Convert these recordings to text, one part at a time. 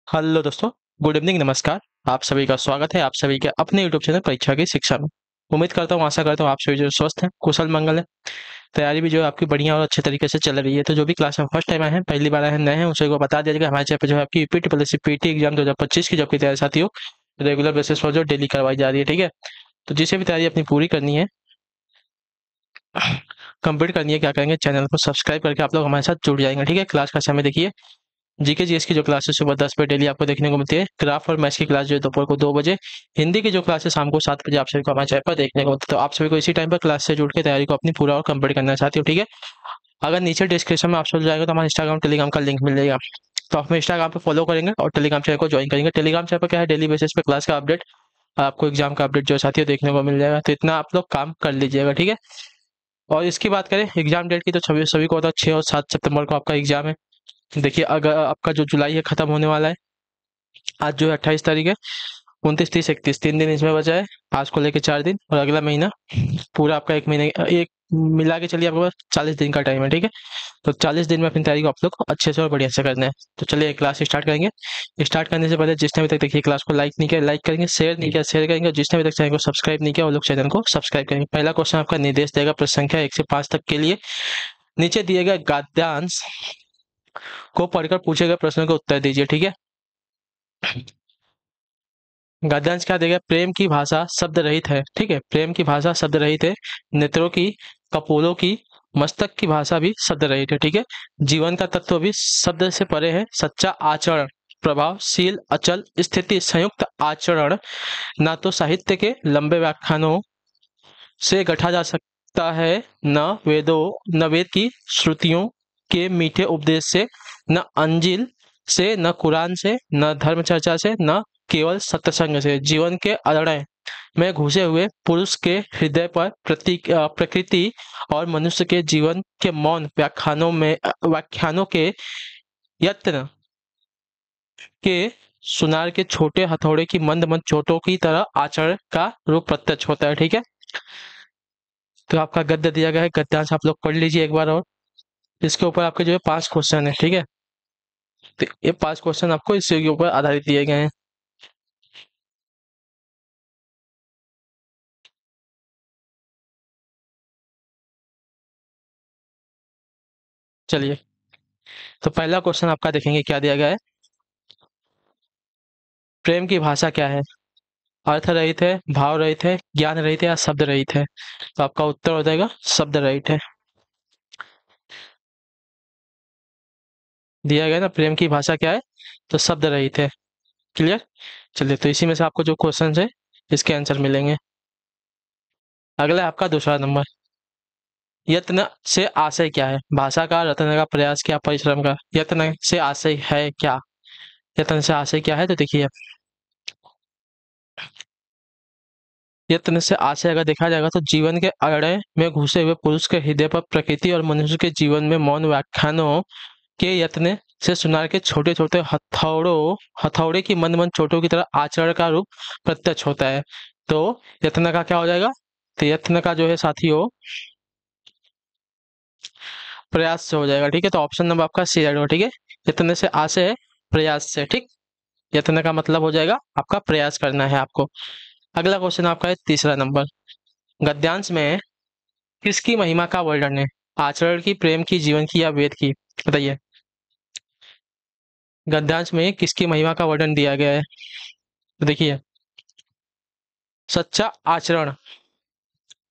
Hello दोस्तों। Good evening, नमस्कार। आप सभी का स्वागत है आप सभी के अपने यूट्यूब चैनल परीक्षा की शिक्षा में। उम्मीद करता हूँ, आशा करता हूँ आप सभी जो स्वस्थ हैं, कुशल मंगल है। तैयारी भी जो है आपकी बढ़िया और अच्छे तरीके से चल रही है। तो जो भी क्लास में फर्स्ट टाइम आए हैं, पहली बार आए हैं, नए हैं, उसे को बता दिया जाएगा हमारे चैनल पे जो है आपकी यूपीटी प्लस पीटी एग्जाम 2025 की जॉब की तैयारी साथियों रेगुलर बेसिस पर जो डेली करवाई जा रही है। ठीक है, तो जिसे भी तैयारी अपनी पूरी करनी है, कंप्लीट करनी है, क्या करेंगे, चैनल को सब्सक्राइब करके आप लोग हमारे साथ जुड़ जाएंगे। ठीक है, क्लास का समय देखिए। जीके जीएस की जो क्लासेस सुबह 10 बजे डेली आपको देखने को मिलती है। क्राफ्ट और मैथ्स की क्लास जो है दोपहर को 2 बजे। हिंदी की जो क्लास है शाम को 7 बजे आप सभी को हमारे चैनल पर देखने को मिलती है। तो आप सभी को इसी टाइम पर क्लास से जुड़ के तैयारी को अपनी पूरा और कंप्लीट करना चाहती हो। ठीक है, अगर नीचे डिस्क्रिप्शन में आप सब जाएगा तो हमारे इंस्टाग्राम टेलीग्राम का लिंक मिल जाएगा। तो आप हमें इंस्टाग्राम पे फॉलो करेंगे और टेलीग्राम चैनल को ज्वाइन करेंगे। टेलीग्राम चैनल पर क्या है, डेली बेसिस पे क्लास का अपडेट, आपको एग्जाम का अपडेट जो है साथियों देखने को मिल जाएगा। तो इतना आप लोग काम कर लीजिएगा। ठीक है, और इसकी बात करें एग्जाम डेट की, तो सभी सभी को पता है 6 और 7 सितंबर को आपका एग्जाम है। देखिए, अगर आपका जो जुलाई है खत्म होने वाला है। आज जो है 28 तारीख है। 29, 30, 31 3 दिन इसमें बचा है। आज को लेके 4 दिन और अगला महीना पूरा आपका एक महीने एक मिला के चलिए आपके पास 40 दिन का टाइम है। ठीक है, तो 40 दिन में अपनी तैयारी को आप लोग को अच्छे से और बढ़िया से करना है। तो चलिए क्लास स्टार्ट करेंगे। स्टार्ट करने से पहले जिसने अभी तक देखिए क्लास को लाइक नहीं किया लाइक करेंगे, शेयर नहीं किया शेयर करेंगे, और जिसने अभी तक चैनल को सब्सक्राइब नहीं किया वो लोग चैनल को सब्सक्राइब करेंगे। पहला क्वेश्चन आपका निर्देश देगा प्रश्न संख्या 1 से 5 तक के लिए। नीचे दिए गए गद्यांश को पढ़कर पूछे गए प्रश्नों के उत्तर दीजिए। ठीक है, गद्यांश क्या देगा, प्रेम की भाषा शब्द रहित है। ठीक है, प्रेम की भाषा शब्द रहित है। नेत्रों की, कपोलों की, मस्तक की भाषा भी शब्द रहित है। ठीक है, जीवन का तत्व भी शब्द से परे है। सच्चा आचरण, प्रभावशील, अचल, स्थिति संयुक्त आचरण ना तो साहित्य के लंबे व्याख्यानों से गढ़ा जा सकता है, न वेद की श्रुतियों के मीठे उपदेश से, न अंजिल से, न कुरान से, न धर्म चर्चा से, न केवल सत्संग से। जीवन के अरण्य में घुसे हुए पुरुष के हृदय पर प्रकृति और मनुष्य के जीवन के मौन व्याख्यानों के यत्न के सुनार के छोटे हथौड़े की मंद मंद चोटों की तरह आचरण का रूप प्रत्यक्ष होता है। ठीक है, तो आपका गद्य दिया गया है, गद्यांश आप लोग पढ़ लीजिए एक बार और। इसके ऊपर आपके जो है 5 क्वेश्चन है। ठीक है, तो ये 5 क्वेश्चन आपको इसके ऊपर आधारित दिए गए हैं। चलिए, तो पहला क्वेश्चन आपका देखेंगे क्या दिया गया है। प्रेम की भाषा क्या है? अर्थ रहित है, भाव रहित है, ज्ञान रहित है या शब्द रहित है? तो आपका उत्तर हो जाएगा शब्द रहित है। दिया गया ना, प्रेम की भाषा क्या है, तो शब्द रहित है। क्लियर। चलिए, तो इसी में से आपको जो क्वेश्चन है इसके आंसर मिलेंगे। अगला है आपका दूसरा नंबर। यत्न से आशय क्या है? भाषा का, रत्न का, प्रयास क्या, परिश्रम का? यत्न से आशय है क्या? यत्न से आशय क्या है, तो देखिए, यत्न से आशय अगर देखा जाएगा तो जीवन के अरण्य में घुसे हुए पुरुष के हृदय पर प्रकृति और मनुष्य के जीवन में मौन व्याख्यानों के यत्न से सुनार के छोटे छोटे हथौड़े की मंद मंद चोटों की तरह आचरण का रूप प्रत्यक्ष होता है। तो यत्न का क्या हो जाएगा, तो यत्न का जो है साथियों प्रयास से हो जाएगा। ठीक है, तो ऑप्शन नंबर आपका सी रहेगा। ठीक है, यत्न से आशय है, प्रयास से। ठीक, यत्न का मतलब हो जाएगा आपका प्रयास करना है आपको। अगला क्वेश्चन आपका है तीसरा नंबर। गद्यांश में किसकी महिमा का वर्णन है? आचरण की, प्रेम की, जीवन की या वेद की? बताइए, गद्यांश में किसकी महिमा का वर्णन दिया गया है? तो देखिए, सच्चा आचरण,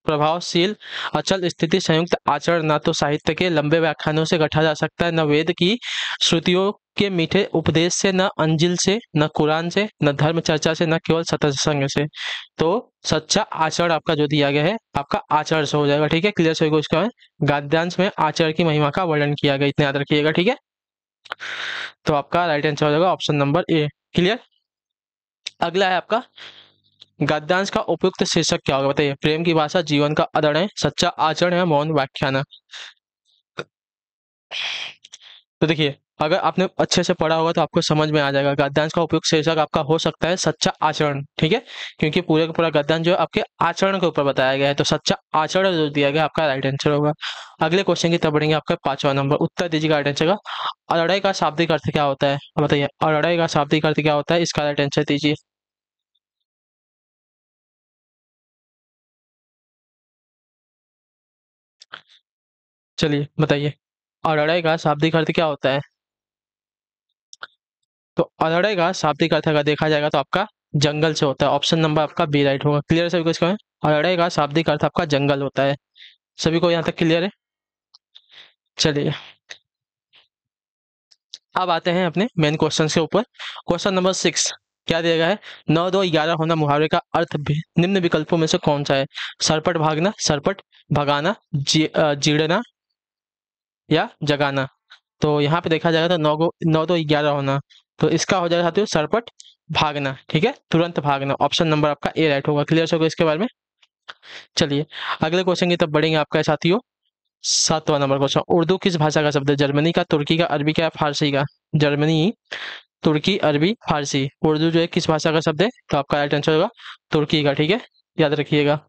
प्रभावशील, अचल, स्थिति संयुक्त आचरण ना तो साहित्य के लंबे व्याख्यानों से गढ़ा जा सकता है, न वेद की श्रुतियों के मीठे उपदेश से, न अंजिल से, न कुरान से, न धर्म चर्चा से, न केवल सत्संग से। तो सच्चा आचरण आपका जो दिया गया है आपका आचरण से हो जाएगा। ठीक है, क्लियर से इसका गद्यांश में आचरण की महिमा का वर्णन किया गया, इतने याद रखिएगा। ठीक है, तो आपका राइट आंसर हो जाएगा ऑप्शन नंबर ए। क्लियर। अगला है आपका, गद्यांश का उपयुक्त शीर्षक क्या होगा? बताइए, प्रेम की भाषा, जीवन का अदर्ण, सच्चा आचरण या मौन व्याख्यान? तो देखिए, अगर आपने अच्छे से पढ़ा होगा तो आपको समझ में आ जाएगा। गद्यांश का उपयुक्त शीर्षक आपका हो सकता है सच्चा आचरण, ठीक है, क्योंकि पूरे का पूरा गद्यांश जो है आपके आचरण के ऊपर बताया गया है, तो सच्चा आचरण जो दिया गया आपका राइट आंसर होगा। अगले क्वेश्चन की तरफ बढ़ेंगे, आपका 5वां नंबर, उत्तर दीजिएगा राइट आंसर का। अरड़े का शाब्दिक अर्थ क्या होता है, बताइए अरड़े का शाब्दिक अर्थ क्या होता है, इसका राइट आंसर दीजिए। चलिए बताइए, अरड़े का शाब्दिक अर्थ क्या होता है। तो अरड़े का शाब्दिक अर्थ अगर देखा जाएगा तो आपका जंगल से होता है। ऑप्शन नंबर आपका बी राइट होगा। क्लियर सभी को इसका है? अरड़े का शाब्दिक अर्थ आपका जंगल होता है। सभी को यहाँ तक क्लियर है? चलिए अब आते हैं अपने मेन क्वेश्चन के ऊपर। क्वेश्चन नंबर 6 क्या दिया गया है, 9 2 11 होना मुहावरे का अर्थ निम्न विकल्पों में से कौन सा है। सरपट भागना, सरपट भगाना, जीड़ना या जगाना। तो यहाँ पे देखा जाएगा तो 9 2 11 होना, तो इसका हो जाएगा साथियों सरपट भागना, ठीक है, तुरंत भागना। ऑप्शन नंबर आपका ए राइट होगा। क्लियर होगा इसके बारे में? चलिए अगले क्वेश्चन की तरफ बढ़ेंगे आपका साथियों। 7वां नंबर क्वेश्चन, उर्दू किस भाषा का शब्द है। जर्मनी का, तुर्की का, अरबी का, फारसी का। जर्मनी, तुर्की, अरबी, फारसी। उर्दू जो है किस भाषा का शब्द है, तो आपका राइट आंसर होगा तुर्की का, ठीक है, याद रखिएगा।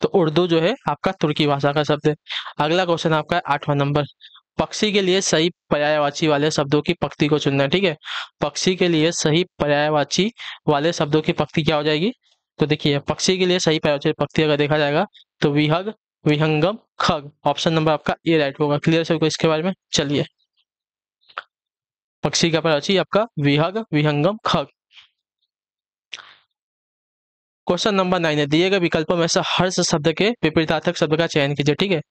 तो उर्दू जो है आपका तुर्की भाषा का शब्द है। अगला क्वेश्चन आपका 8वां नंबर, पक्षी के लिए सही पर्यायवाची वाले शब्दों की पंक्ति को चुनना है, ठीक है। पक्षी के लिए सही पर्यायवाची वाले शब्दों की पंक्ति क्या हो जाएगी, तो देखिए पक्षी के लिए सही पर्यायवाची पंक्ति अगर देखा जाएगा तो विहग, विहंगम, खग। ऑप्शन नंबर आपका ए राइट होगा। क्लियर सबको इसके बारे में? चलिए पक्षी का पर्यायवाची आपका विहग, विहंगम, खग। क्वेश्चन नंबर 9 है, दिए गए विकल्पों में से हर्ष शब्द के विपरीतार्थक शब्द का चयन कीजिए, ठीक है।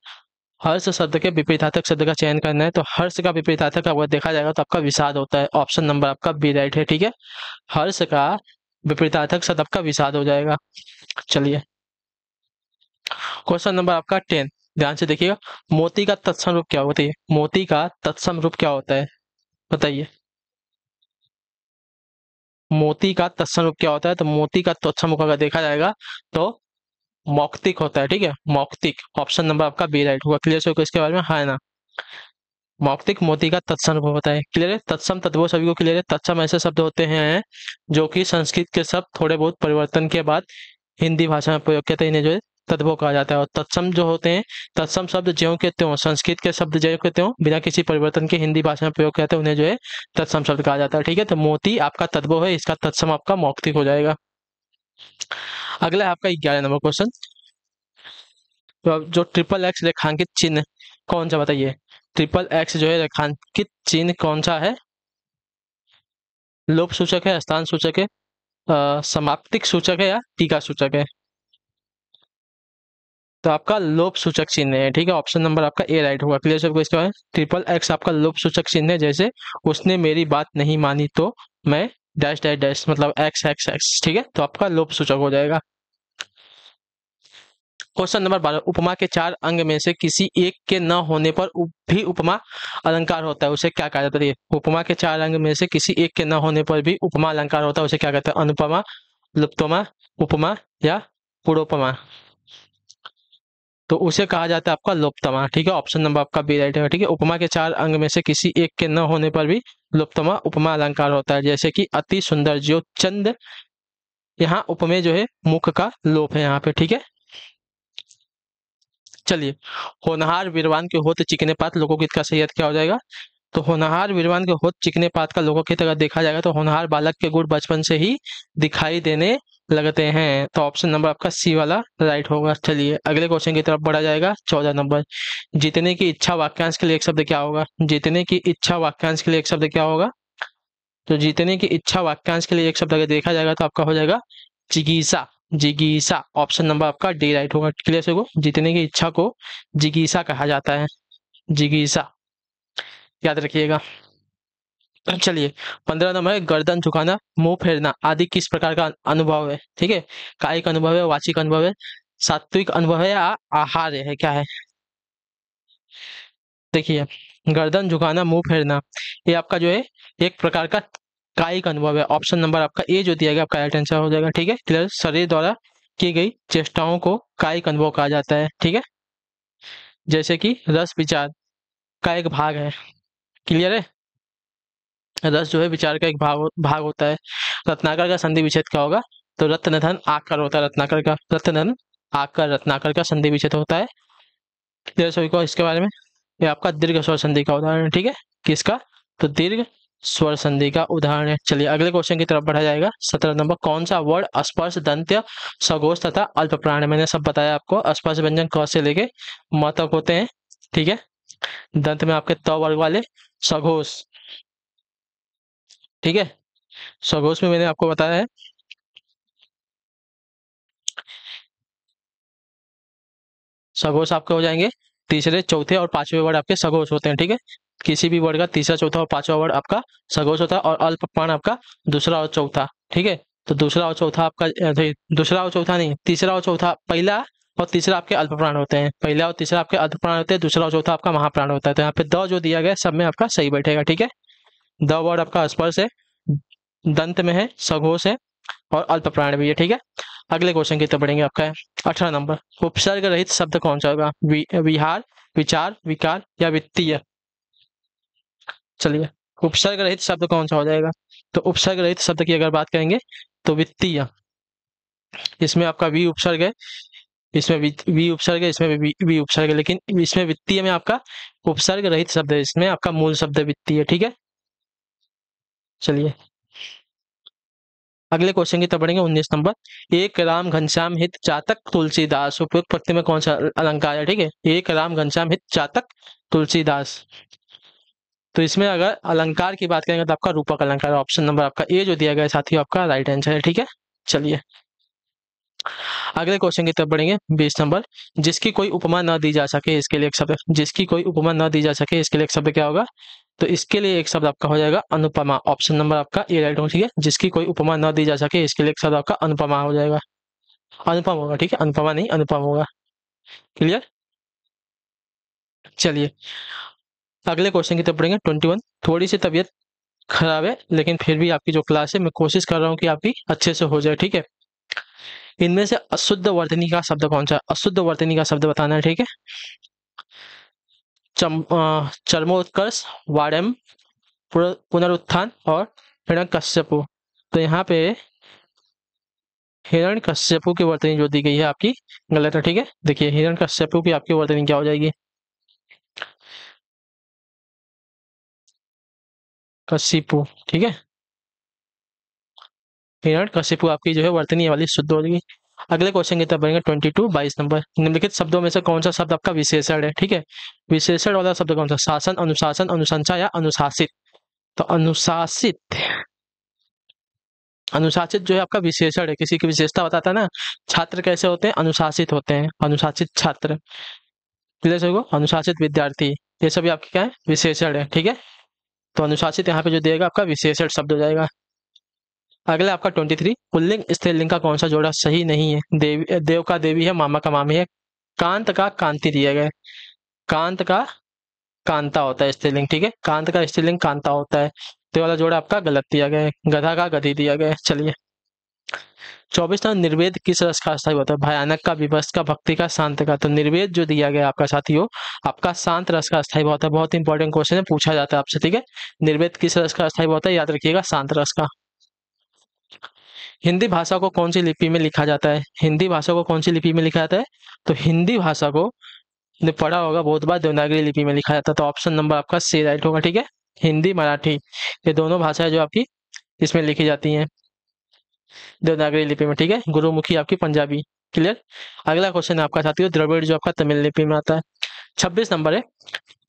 हर्ष शब्द के विपरीतार्थक शब्द का चयन करना है, तो हर्ष का विपरीतार्थक अगर देखा जाएगा तो आपका विषाद होता है। ऑप्शन नंबर आपका बी राइट है, ठीक है। हर्ष का विपरीतार्थक शब्द आपका विषाद हो जाएगा। चलिए क्वेश्चन नंबर आपका 10, ध्यान से देखिएगा, मोती का तत्सम रूप क्या होता है। मोती का तत्सम रूप क्या होता है, बताइए। मोती का तत्सम रूप क्या होता है, तो मोती का तत्सम रूप अगर देखा जाएगा तो मौक्तिक होता है, ठीक है, मौक्तिक। ऑप्शन नंबर आपका बी राइट होगा। क्लियर सो इसके बारे में? हाँ ना, मौक्तिक मोती का तत्सम रूप होता है। क्लियर है? तत्सम तत्वों सभी को क्लियर है? तत्सम ऐसे शब्द होते हैं जो कि संस्कृत के शब्द थोड़े बहुत परिवर्तन के बाद हिंदी भाषा में प्रयोग किया था, इन्हें जो है तत्वों कहा जाता है। और तत्सम जो होते हैं, तत्सम शब्द ज्यों के त्यों, संस्कृत के शब्द ज्यों के त्यों बिना किसी परिवर्तन के हिंदी भाषा में प्रयोग किया था, उन्हें जो है तत्सम शब्द कहा जाता है, ठीक है। तो मोती आपका तत्व है, इसका तत्सम आपका मौक्तिक हो जाएगा। अगला है आपका 11 नंबर क्वेश्चन, तो अब जो ट्रिपल एक्स रेखांकित चिन्ह कौन सा, बताइए। ट्रिपल एक्स जो है रेखांकित चिन्ह कौन सा है। लोप सूचक है, स्थान सूचक है, समाप्तिक सूचक है या टीका सूचक है। तो आपका लोप सूचक चिन्ह है, ठीक है। ऑप्शन नंबर आपका ए राइट होगा। क्लियर सबको इसका है? ट्रिपल एक्स आपका लोप सूचक चिन्ह है, जैसे उसने मेरी बात नहीं मानी तो मैं डैश डैश डैश, मतलब एक्स एक्स एक्स, ठीक है, तो आपका लोप सूचक हो जाएगा। क्वेश्चन नंबर 12, उपमा के 4 अंग में से किसी एक के न होने पर भी उपमा अलंकार होता है, उसे क्या कहा जाता है। उपमा के 4 अंग में से किसी एक के न होने पर भी उपमा अलंकार होता है, उसे क्या कहते हैं। अनुपमा, लुप्तोमा, उपमा या पुरोपमा। तो उसे कहा जाता है आपका लोप्तमा, ठीक है। ऑप्शन नंबर आपका बी राइट है, ठीक है। उपमा के 4 अंग में से किसी एक के न होने पर भी लोप्तमा उपमा अलंकार होता है, जैसे कि अति सुंदर, जो चंद, यहाँ उपमेय जो है मुख का लोप है यहाँ पे, ठीक है। चलिए, होनहार विद्वान के होत चिकने पात लोकोगीत का सही अर्थ क्या हो जाएगा। तो होनहार विद्वान के होत चिकने पात का लोकोगीत अगर देखा जाएगा तो होनहार बालक के गुण बचपन से ही दिखाई देने लगते हैं, तो ऑप्शन नंबर आपका सी वाला राइट होगा। चलिए अगले क्वेश्चन की तरफ बढ़ा जाएगा। 14 नंबर, जीतने की इच्छा वाक्यांश के लिए एक शब्द क्या होगा। जीतने की इच्छा वाक्यांश के लिए एक शब्द क्या होगा। तो जीतने की इच्छा वाक्यांश के लिए एक शब्द अगर देखा जाएगा तो आपका हो जाएगा जिगीसा, जिगीसा। ऑप्शन नंबर आपका डी राइट होगा। क्लियर से को जीतने की इच्छा को जिगीसा कहा जाता है, जिगीसा, याद रखिएगा। चलिए 15 नंबर है, गर्दन झुकाना, मुंह फेरना आदि किस प्रकार का अनुभव है, ठीक है। कायिक अनुभव है, वाचिक अनुभव है, सात्विक अनुभव है या आहार्य है, क्या है। देखिए गर्दन झुकाना, मुंह फेरना, ये आपका जो है एक प्रकार का कायिक अनुभव है। ऑप्शन नंबर आपका ए जो दिया गया आपका राइट आंसर हो जाएगा, ठीक है। क्लियर, शरीर द्वारा की गई चेष्टाओं को कायिक अनुभव कहा जाता है, ठीक है। जैसे कि रस विचार का एक भाग है। क्लियर है? रस जो है विचार का एक भाग होता है। रत्नाकर का संधि विच्छेद क्या होगा? तो रत्न धन आकर होता है रत्नाकर का, रत्न धन आकर रत्नाकर का संधि विच्छेद होता है। क्लियर सभी को इसके बारे में? ये आपका दीर्घ स्वर संधि का उदाहरण है, ठीक है? किसका? तो दीर्घ स्वर संधि का उदाहरण है। चलिए अगले क्वेश्चन की तरफ बढ़ा जाएगा। 17 नंबर, कौन सा वर्ण स्पर्श दंत्य सघोष तथा अल्प प्राण है? मैंने सब बताया आपको, स्पर्श व्यंजन क से लेके म तक होते हैं, ठीक है? दंत में आपके त वर्ग वाले, सघोष, ठीक है? सघोष में मैंने आपको बताया है, सघोष आपके हो जाएंगे तीसरे, चौथे और पांचवें वर्ड आपके सघोष होते हैं, ठीक है? किसी भी वर्ड का तीसरा, चौथा और पांचवा वर्ड आपका सघोष होता है, और अल्प प्राण आपका दूसरा और चौथा, ठीक है? तो दूसरा और चौथा आपका दूसरा और चौथा नहीं, तीसरा और चौथा, पहला और तीसरा आपके अल्प प्राण होते हैं, पहला और तीसरा आपके अल्प प्राण होते हैं, दूसरा और चौथा आपका महाप्राण होता है। तो यहाँ पे द जो दिया गया है सब में आपका सही बैठेगा, ठीक है? द वर्ड आपका स्पर्श है, दंत में है, सघोष है और अल्प प्राण भी है, ठीक है? अगले क्वेश्चन की तरफ बढ़ेंगे। आपका है 18 नंबर, उपसर्ग रहित शब्द कौन सा होगा? विहार, विचार, विकार या वित्तीय? चलिए, उपसर्ग रहित शब्द कौन सा हो जाएगा? तो उपसर्ग रहित शब्द की अगर बात करेंगे तो वित्तीय, इसमें आपका वी उपसर्ग है, इसमें वी उपसर्ग है, इसमें वी उपसर्ग है, लेकिन इसमें वित्तीय में आपका उपसर्ग रहित शब्द है, इसमें आपका मूल शब्द वित्तीय, ठीक है? चलिए अगले क्वेश्चन की तरफ बढ़ेंगे। 19 नंबर, एक राम घनश्याम हित चातक तुलसीदास, उपयुक्त पंक्ति में कौन सा अलंकार है? ठीक है, एक राम घनश्याम हित चातक तुलसीदास। तो इसमें अगर अलंकार की बात करेंगे तो आपका रूपक अलंकार, ऑप्शन नंबर आपका ए जो दिया गया है साथियों आपका राइट आंसर है, ठीक है? चलिए अगले क्वेश्चन की तरफ बढ़ेंगे। 20 नंबर, जिसकी कोई उपमा न दी जा सके इसके लिए एक शब्द, जिसकी कोई उपमा न दी जा सके इसके लिए एक शब्द क्या होगा? तो इसके लिए एक शब्द आपका हो जाएगा अनुपमा, ऑप्शन नंबर आपका ए राइट होगा, ठीक है? जिसकी कोई उपमा न दी जा सके इसके लिए एक शब्द आपका अनुपमा हो जाएगा, अनुपम होगा, ठीक है? अनुपमा नहीं, अनुपम होगा। क्लियर? चलिए अगले क्वेश्चन की तरफ बढ़ेंगे। 21, थोड़ी सी तबीयत खराब है लेकिन फिर भी आपकी जो क्लास है मैं कोशिश कर रहा हूँ कि आपकी अच्छे से हो जाए, ठीक है? इनमें से अशुद्ध वर्तनी का शब्द कौन सा? अशुद्ध वर्तनी का शब्द बताना है, ठीक है? चर्मोत्कर्ष, वाड़म, पुनरुत्थान और हिरण्यकश्यपु। तो यहाँ पे हिरण्यकश्यपु की वर्तनी जो दी गई है आपकी गलत है, ठीक है? देखिए हिरण्यकश्यपु की आपकी वर्तनी क्या हो जाएगी? कशिपु, ठीक है? हिरण्यकशिपु आपकी जो है वर्तनी वाली शुद्ध हो जाएगी। अगले क्वेश्चन की तरफ बढ़ेंगे। 22, 22 नंबर, निम्नलिखित शब्दों में से कौन सा शब्द आपका विशेषण है? ठीक है, विशेषण वाला शब्द कौन सा? शासन, अनुशासन, अनुशंसा या अनुशासित? तो अनुशासित, अनुशासित जो है आपका विशेषण है, किसी की विशेषता बताता है ना। छात्र कैसे होते हैं? अनुशासित होते हैं, अनुशासित छात्र। क्लियर सभी को? अनुशासित विद्यार्थी, ये सभी आपके क्या है? विशेषण है, ठीक है? तो अनुशासित यहाँ पे जो देगा आपका विशेषण शब्द हो जाएगा। अगला आपका 23, पुल्लिंग स्त्रीलिंग का कौन सा जोड़ा सही नहीं है? देव का देवी है, मामा का मामी है, कांत का कांति दिया गया है। कांत का कांता होता है स्त्रीलिंग, ठीक है? कांत का स्त्रीलिंग कांता होता है, तो वाला जोड़ा आपका गलत दिया गया है। गधा का गधी दिया गया है। चलिए 24 नंबर, निर्वेद किस रस का अस्थायी होता है? भयानक का, विभत्स का, भक्ति का, शांत का। तो निर्वेद जो दिया गया आपका साथियों आपका शांत रस का अस्थायी होता है। बहुत इंपॉर्टेंट क्वेश्चन है, पूछा जाता है आपसे, ठीक है? निर्वेद किस रस का अस्थायी होता है? याद रखिएगा, शांत रस का। हिंदी भाषा को कौन सी लिपि में लिखा जाता है? हिंदी भाषा को कौन सी लिपि में लिखा जाता है? तो हिंदी भाषा को ने पढ़ा होगा बहुत बार, देवनागरी लिपि में लिखा जाता है। तो ऑप्शन नंबर आपका सी राइट होगा, ठीक है? हिंदी, मराठी, ये दोनों भाषाएं जो आपकी इसमें लिखी जाती हैं देवनागरी लिपि में, ठीक है? गुरुमुखी आपकी पंजाबी। क्लियर? अगला क्वेश्चन है आपका साथियों द्रविड़ जो आपका तमिल लिपि में आता है। 26 नंबर है,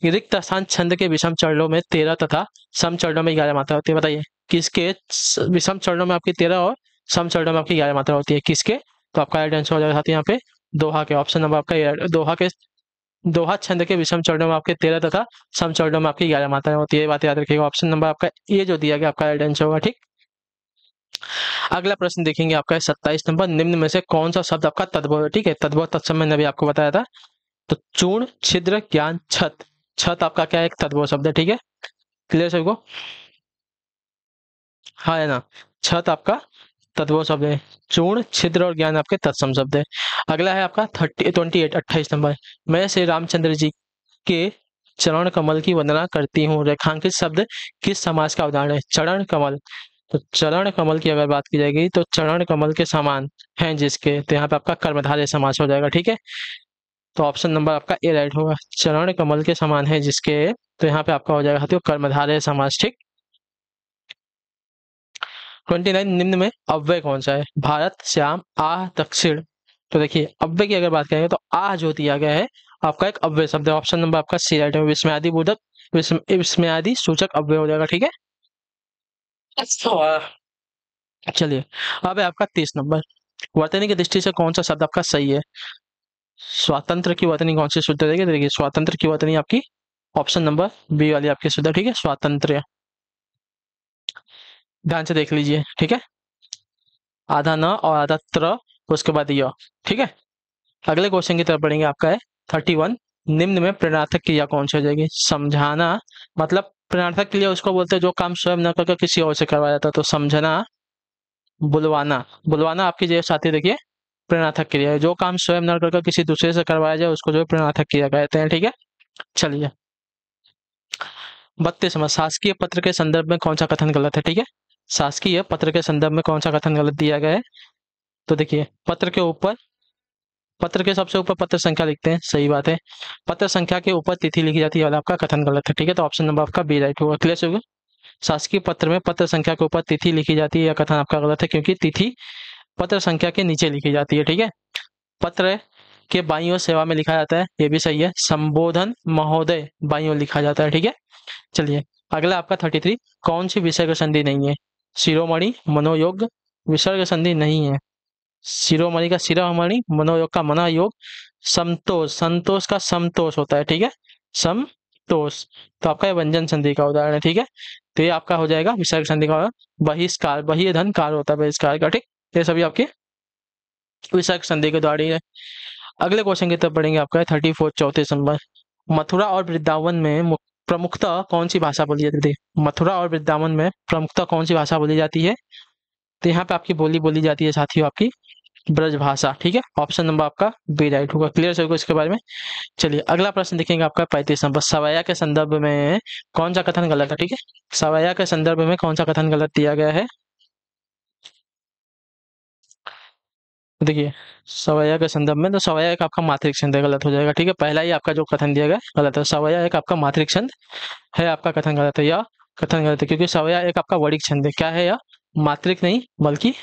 रिक्त स्थान छंद के विषम चरणों में 13 तथा सम चरणों में 11 मात्रा होती है। बताइए किसके विषम चरणों में आपकी 13 और सम चरणों में आपकी 11 मात्रा होती है? किसके? तो आपका राइट आंसर हो जाएगा साथी यहाँ पे दोहा के, ऑप्शन नंबर आपका दोहा के। दोहा छंद के विषम चरणों में आपके 13 तथा सम चरणों में आपकी 11 मात्राएं होती है, ये बात याद रखिएगा। ऑप्शन नंबर आपका ये जो दिया गया आपका राइट आंसर होगा, ठीक? अगला प्रश्न देखेंगे आपका 27 नंबर, निम्न में से कौन सा शब्द आपका तद्भव है? ठीक है, तद्भव तत्सम मैंने अभी आपको बताया था। तो चूर्ण, छिद्र, ज्ञान, छत। छत आपका क्या है? एक तद्भव शब्द है, ठीक है? क्लियर सभी को? हाँ है ना, छत आपका तद्भव शब्द है, चूर्ण, छिद्र और ज्ञान आपके तत्सम शब्द है। अगला है आपका 28 नंबर, मैं श्री रामचंद्र जी के चरण कमल की वंदना करती हूँ। रेखांकित शब्द किस समास का उदाहरण है? चरण कमल। तो चरण कमल की अगर बात की जाएगी तो चरण कमल के समान हैं जिसके, तो यहाँ पे आपका कर्मधारय समास हो जाएगा। ठीक है, तो ऑप्शन नंबर आपका ए राइट होगा। चरण कमल के समान है जिसके, तो यहाँ पे आपका हो जाएगा तो कर्मधारय समास। ठीक। 29 निम्न में अव्यय कौन सा है? भारत, श्याम, आह, दक्षिण। तो देखिए अव्यय की अगर बात करेंगे तो आह जो दिया गया है आपका एक अव्यय शब्द है। ऑप्शन नंबर आपका सी राइट है। विस्मयादि बोधक, विस्मयादि सूचक अव्यय हो जाएगा। ठीक है, चलिए अब है आपका 30 नंबर। वर्तनी की दृष्टि से कौन सा शब्द आपका सही है? स्वातंत्र की वर्तनी कौन सी शुद्ध रहेगी? देखिए स्वातंत्र की वर्तनी आपकी ऑप्शन नंबर बी वाली आपकी शुद्ध है। ठीक है, स्वातंत्र। ध्यान से देख लीजिए। ठीक है, आधा न और आधा त्र, उसके बाद य। ठीक है, अगले क्वेश्चन की तरफ बढ़ेंगे। आपका है 31। निम्न में प्रेरणार्थक क्रिया कौन सी हो जाएगी? समझाना, मतलब प्रेरणार्थक क्रिया उसको बोलते हैं जो काम स्वयं न करके किसी और से करवाया जाता है। तो समझना, बुलवाना। बुलवाना आपकी जो साथी देखिए प्रेरणार्थक क्रिया है। जो काम स्वयं न करके किसी दूसरे से करवाया जाए उसको जो है प्रेरणार्थक क्रिया कहते हैं। ठीक है, चलिए 32 में शासकीय पत्र के संदर्भ में कौन सा कथन गलत है? ठीक है, शासकीय पत्र के संदर्भ में कौन सा कथन गलत दिया गया है? तो देखिए पत्र के ऊपर, पत्र के सबसे ऊपर पत्र संख्या लिखते हैं, सही बात है। पत्र संख्या के ऊपर तिथि लिखी जाती है वाला आपका कथन गलत है। ठीक है, तो ऑप्शन नंबर आपका बी राइट होगा। क्लियर होगा। शासकीय पत्र में पत्र संख्या के ऊपर तिथि लिखी जाती है, यह कथन आपका गलत है क्योंकि तिथि पत्र संख्या के नीचे लिखी जाती है। ठीक है, पत्र के बाईं ओर सेवा में लिखा जाता है, ये भी सही है। संबोधन महोदय बाईं ओर लिखा जाता है। ठीक है, चलिए अगला आपका 33। कौन सी विसर्ग संधि नहीं है? शिरोमणि, मनोयोग, विसर्ग संधि नहीं है। शिरोमणि का शिरोमणि, मनोयोग का मनोयोग, समतोष, संतोष का समतोष होता है। ठीक है, समतोष, तो आपका ये व्यंजन संधि का उदाहरण है। ठीक है, तो ये आपका हो जाएगा विसर्ग संधि का। बहिष्कार, बहि धन कार होता है बहिष्कार का। ठीक, ये सभी आपके विसर्ग संधि के द्वारा ही है। अगले क्वेश्चन की तरफ बढ़ेंगे। आपका है 34 34 नंबर। मथुरा और वृंदावन में प्रमुखता कौन सी भाषा बोली जाती है? मथुरा और वृंदावन में प्रमुखता कौन सी भाषा बोली जाती है? तो यहाँ पे आपकी बोली बोली जाती है साथियों आपकी ब्रज भाषा। ठीक है, ऑप्शन नंबर आपका बी राइट होगा। क्लियर है इसके बारे में। चलिए अगला प्रश्न देखेंगे आपका 35 नंबर। सवैया के संदर्भ में कौन सा कथन गलत है? ठीक है, सवैया के संदर्भ में कौन सा कथन गलत दिया गया है? देखिए सवैया के संदर्भ में, तो सवैया एक आपका मात्रिक छंद है, गलत हो जाएगा। ठीक है, पहला ही आपका जो कथन दिया गया गलत है। सवैया एक आपका मात्रिक छंद है, आपका कथन गलत है। या कथन गलत है क्योंकि सवैया एक आपका वर्णिक छंद है। क्या है यह? मात्रिक नहीं बल्कि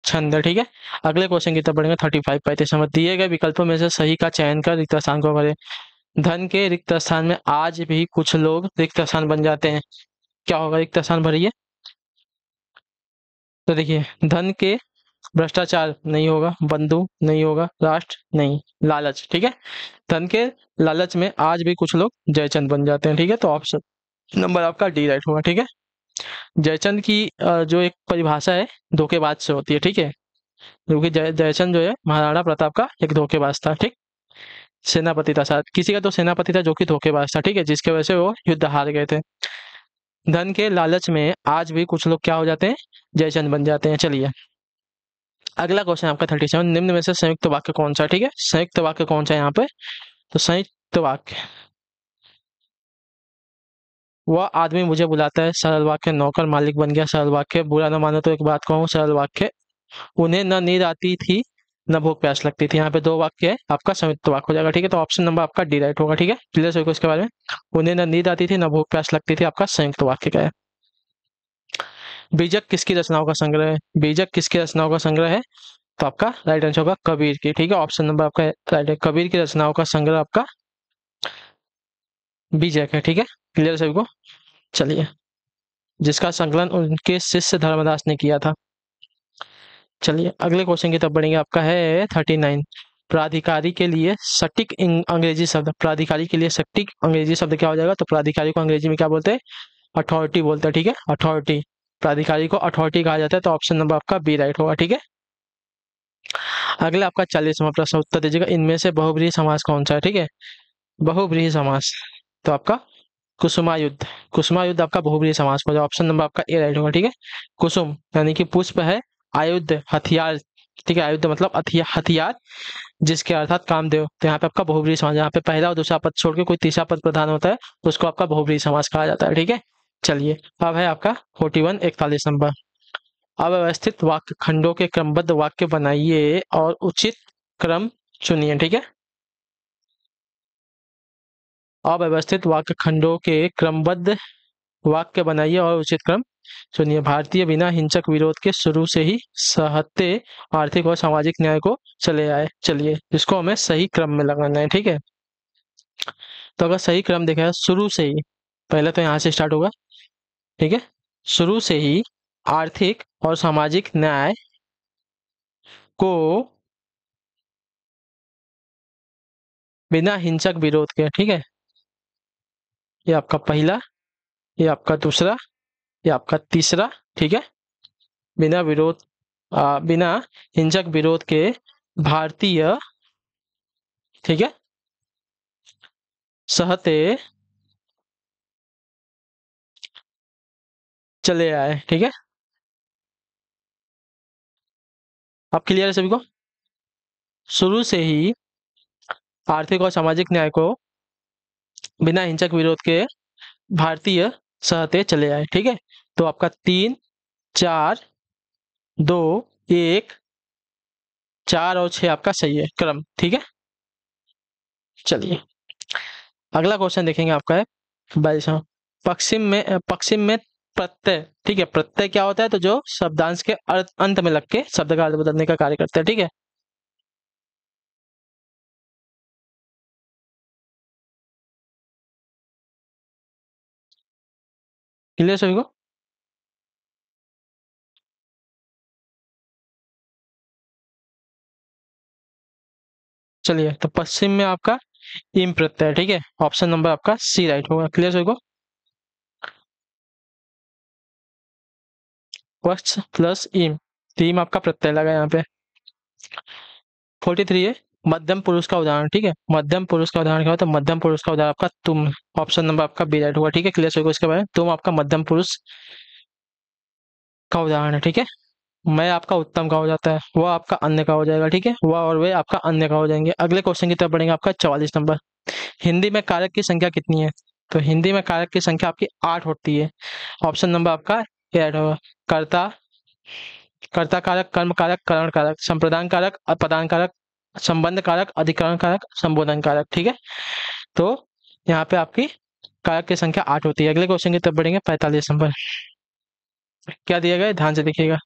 छंद है। ठीक है, अगले क्वेश्चन की तरफ बढ़ेंगे 35 35 नंबर। दिए गए विकल्पों में से सही का चयन कर रिक्त स्थान को भरें। धन के रिक्त स्थान में आज भी कुछ लोग रिक्त स्थान बन जाते हैं। क्या होगा? रिक्त स्थान भरिए। तो देखिए धन के, भ्रष्टाचार नहीं होगा, बंधु नहीं होगा, राष्ट्र नहीं, लालच। ठीक है, धन के लालच में आज भी कुछ लोग जयचंद बन जाते हैं। ठीक है, तो ऑप्शन नंबर आपका डी राइट होगा। ठीक है, जयचंद की जो एक परिभाषा है धोखेबाज से होती है। ठीक है, क्योंकि जयचंद जो है महाराणा प्रताप का एक धोखेबाज था। ठीक, सेनापति था शायद, किसी का तो सेनापति था जो कि धोखेबाज था। ठीक है, जिसके वजह से वो युद्ध हार गए थे। धन के लालच में आज भी कुछ लोग क्या हो जाते हैं? जयचंद बन जाते हैं। चलिए अगला क्वेश्चन आपका 37। निम्न में से संयुक्त वाक्य कौन सा है? ठीक है, संयुक्त वाक्य कौन सा है यहाँ पे? तो संयुक्त वाक्य, वह आदमी मुझे बुलाता है, सरल वाक्य। नौकर मालिक बन गया, सरल वाक्य। बुरा न मानो तो एक बात कहूँ, सरल वाक्य। उन्हें न नींद आती थी न भूख प्यास लगती थी। यहाँ पे दो वाक्य है, आपका संयुक्त वाक्य हो जाएगा। ठीक है, तो ऑप्शन नंबर आपका डी राइट होगा। ठीक है, क्लियर है इसके बारे में। उन्हें न नींद आती थी न भूख प्यास लगती थी, आपका संयुक्त वाक्य का है। बीजक किसकी रचनाओं का संग्रह है? बीजक किसकी रचनाओं का संग्रह है? तो आपका राइट आंसर होगा कबीर की। ठीक है, ऑप्शन नंबर आपका राइट है। कबीर की रचनाओं का संग्रह आपका बीजक है। ठीक है, क्लियर सभी को। चलिए जिसका संकलन उनके शिष्य धर्मदास ने किया था। चलिए अगले क्वेश्चन की तरफ बढ़ेंगे। आपका है 39। प्राधिकारी के लिए सटीक अंग्रेजी शब्द, प्राधिकारी के लिए सटीक अंग्रेजी शब्द क्या हो जाएगा? तो प्राधिकारी को अंग्रेजी में क्या बोलते हैं? अथॉरिटी बोलते हैं। ठीक है, अथॉरिटी, प्राधिकारी को अथॉरिटी कहा जाता है। तो ऑप्शन नंबर आपका बी राइट होगा। ठीक है, अगला आपका 40वां प्रश्न, उत्तर दीजिएगा। इनमें से बहुब्रीहि समास कौन सा है? ठीक है, बहुब्रीहि समास, तो आपका कुसुमायुद्ध। कुसुमायुद्ध आपका बहुब्रीहि समास हो जाए। ऑप्शन नंबर आपका ए राइट होगा। ठीक है, कुसुम यानी कि पुष्प है, आयुध हथियार। ठीक है, आयुध मतलब हथियार, जिसके अर्थात कामदेव। तो यहाँ पे आपका बहुब्रीहि समास, यहाँ पे पहला और दूसरा पद छोड़ के कोई तीसरा पद प्रधान होता है तो उसको आपका बहुब्रीहि समास कहा जाता है। ठीक है, चलिए अब है आपका 41 41 नंबर। अव्यवस्थित वाक्य खंडों के क्रमबद्ध वाक्य बनाइए और उचित क्रम चुनिए। ठीक है, अव्यवस्थित वाक्य खंडों के क्रमबद्ध वाक्य बनाइए और उचित क्रम चुनिए। भारतीय बिना हिंसक विरोध के शुरू से ही सहते आर्थिक और सामाजिक न्याय को चले आए। चलिए इसको हमें सही क्रम में लगाना है। ठीक है, तो अगर सही क्रम देखा है शुरू से ही, पहले तो यहाँ से स्टार्ट होगा। ठीक है, शुरू से ही आर्थिक और सामाजिक न्याय को बिना हिंसक विरोध के। ठीक है, ये आपका पहला, ये आपका दूसरा, ये आपका तीसरा। ठीक है, बिना विरोध बिना हिंसक विरोध के भारतीय, ठीक है, सहते चले आए। ठीक है, अब क्लियर है सभी को? शुरू से ही आर्थिक और सामाजिक न्याय को बिना हिंसक विरोध के भारतीय सहते चले आए। ठीक है, तो आपका 3 4 2 1 4 और 6 आपका सही है क्रम। ठीक है, चलिए अगला क्वेश्चन देखेंगे आपका है 22वां। पश्चिम में प्रत्यय। ठीक है, प्रत्यय क्या होता है? तो जो शब्दांश के अंत में लग के शब्द का अर्थ बदलने का कार्य करते हैं। ठीक है, क्लियर सभी को? चलिए, तो पश्चिम में आपका इम प्रत्यय है। ठीक है, ऑप्शन नंबर आपका सी राइट होगा। क्लियर सभी को? वक्ष प्लस इम, टीम आपका प्रत्यय लगा यहाँ पे। 43 है मध्यम पुरुष का उदाहरण। ठीक है, मध्यम पुरुष का उदाहरण क्या होता है? मध्यम पुरुष का उदाहरण आपका तुम, ऑप्शन नंबर आपका बी राइट होगा। ठीक है, क्लियर सभी को? इसके बारे में तुम आपका मध्यम पुरुष का उदाहरण है। ठीक है, मैं आपका उत्तम का हो जाता है, वह आपका अन्य का हो जाएगा। ठीक है, वह और वे आपका अन्य का हो जाएंगे। अगले क्वेश्चन की तरफ बढ़ेंगे, आपका 44 नंबर। हिंदी में कारक की संख्या कितनी है? तो हिंदी में कारक की संख्या आपकी 8 होती है। ऑप्शन नंबर आपका ए राइट होगा। कर्ता, कर्ता कारक, कर्म कारक, करण कारक, संप्रदान कारक, अपदान कारक, संबंध कारक, अधिकरण कारक, संबोधन कारक। ठीक है, तो यहाँ पे आपकी कारक की संख्या 8 होती है। अगले क्वेश्चन की तरफ बढ़ेंगे, 45 नंबर। क्या दिया गया है ध्यान से देखिएगा।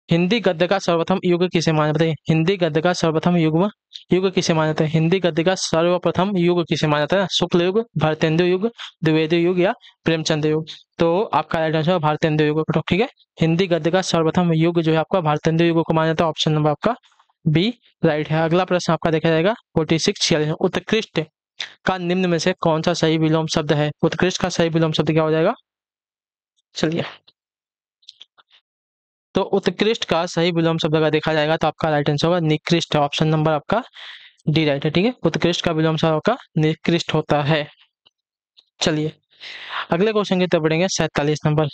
हिंदी गद्य का सर्वप्रथम युग किसे माना जाता है? हिंदी गद्य का सर्वप्रथम युग किसे माना जाता है? हिंदी गद्य का सर्वप्रथम युग किसे माना जाता है? शुक्ल युग, भारतेंदु युग, द्विवेदी युग या प्रेमचंद युग? तो आपका राइट आंसर भारतेंदु युग। ठीक है, हिंदी गद्य का सर्वप्रथम युग जो है आपका भारतेंदु युग को माना जाता है। ऑप्शन नंबर आपका बी राइट है। अगला प्रश्न आपका देखा जाएगा 46 46। उत्कृष्ट का निम्न में से कौन सा सही विलोम शब्द है? उत्कृष्ट का सही विलोम शब्द क्या हो जाएगा? चलिए, तो उत्कृष्ट का सही विलोम शब्द अगर देखा जाएगा तो आपका राइट आंसर होगा निकृष्ट। ऑप्शन नंबर आपका डी राइट है। ठीक है, उत्कृष्ट का विलोम शब्द आपका निकृष्ट होता है। चलिए अगले क्वेश्चन की तरफ बढ़ेंगे, 47 नंबर।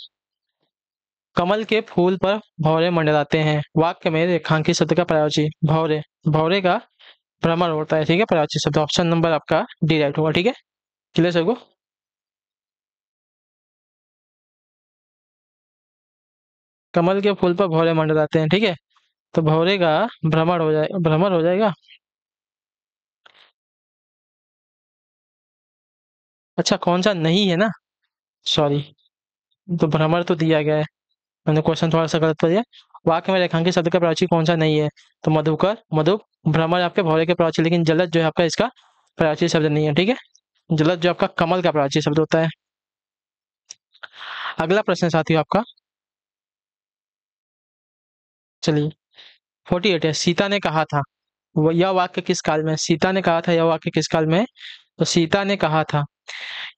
कमल के फूल पर भौरे मंडराते हैं, वाक्य में रेखांकित शब्द का पर्यायवाची भौरे, भौरे का भ्रमर होता है। ठीक है, पर्यायवाची शब्द ऑप्शन नंबर आपका डी राइट होगा। ठीक है, क्लियर सबको? कमल के फूल पर भौरे मंडराते हैं। ठीक है, तो भौरे का भ्रमर हो जाएगा, भ्रमर हो जाएगा। अच्छा, कौन सा नहीं है ना, सॉरी, तो भ्रमर तो दिया गया है, मैंने क्वेश्चन थोड़ा सा गलत कर दिया। वाक्य में रेखांकित शब्द का प्राची कौन सा नहीं है? तो मधुकर, मधु, भ्रमर आपके भौरे के प्राची, लेकिन जलद जो है आपका इसका प्राची शब्द नहीं है। ठीक है, जलद जो आपका कमल का प्राची शब्द होता है। अगला प्रश्न साथियों आपका, चलिए 48 है। सीता ने कहा था, यह वाक्य किस काल में? सीता ने कहा था, यह वाक्य किस काल में? तो सीता ने कहा था,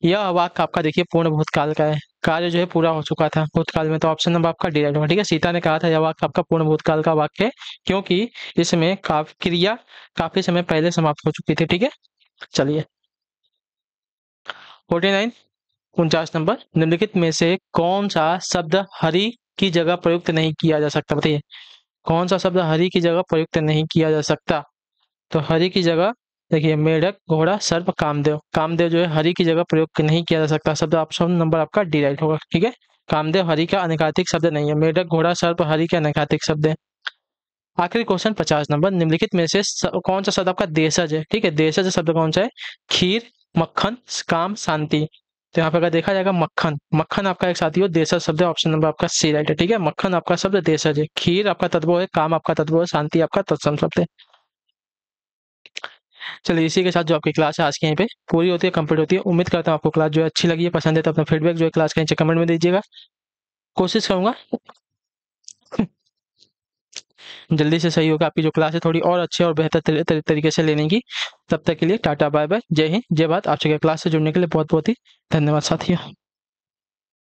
यह वाक्य आपका देखिए पूर्ण भूतकाल का है, कार्य जो है पूरा हो चुका था भूतकाल में। तो ऑप्शन नंबर आपका डी राइट होगा। ठीक है, सीता ने कहा था, यह वाक्य आपका पूर्ण भूतकाल का वाक्य है, क्योंकि इसमें क्रिया काफी समय पहले समाप्त हो चुकी थी। ठीक है, चलिए 49 49 नंबर। निम्नलिखित में से कौन सा शब्द हरि की जगह प्रयुक्त नहीं किया जा सकता? बताइए, कौन सा शब्द हरि की जगह प्रयुक्त नहीं किया जा सकता? तो हरि की जगह देखिए मेढक, घोड़ा, सर्प, कामदेव। कामदेव जो है हरि की जगह प्रयोग नहीं किया जा सकता शब्द, ऑप्शन नंबर आपका डी राइट होगा। ठीक है, कामदेव हरि का अनिकातिक शब्द नहीं है। मेढक, घोड़ा, सर्प हरि के अनिकातिक शब्द है। आखिरी क्वेश्चन 50 नंबर, निम्नलिखित में से कौन सा शब्द आपका देशज है? ठीक है, देशज शब्द कौन सा है? खीर, मक्खन, काम, शांति। तो यहाँ पे अगर देखा जाएगा मक्खन, मक्खन आपका एक साथी हो देशज शब्द है, ऑप्शन नंबर आपका सी राइट है। ठीक है, मक्खन आपका शब्द देशज है, खीर आपका तत्व है, काम आपका तत्व है, शांति आपका तत्सम शब्द है। चलिए इसी के साथ जो आपकी क्लास है आज की यहीं पे पूरी होती है, कंप्लीट होती है। उम्मीद करता हूँ आपको क्लास जो है अच्छी लगी है, पसंद है तो अपना फीडबैक जो है क्लास के नीचे कमेंट में दीजिएगा। कोशिश करूंगा जल्दी से सही होगा आपकी जो क्लास है थोड़ी और अच्छे और बेहतर तरीके से लेने की। तब तक के लिए टाटा बाय बाय, जय हिंद, जय भारत। आपसे क्लास से जुड़ने के लिए बहुत बहुत ही धन्यवाद साथियों।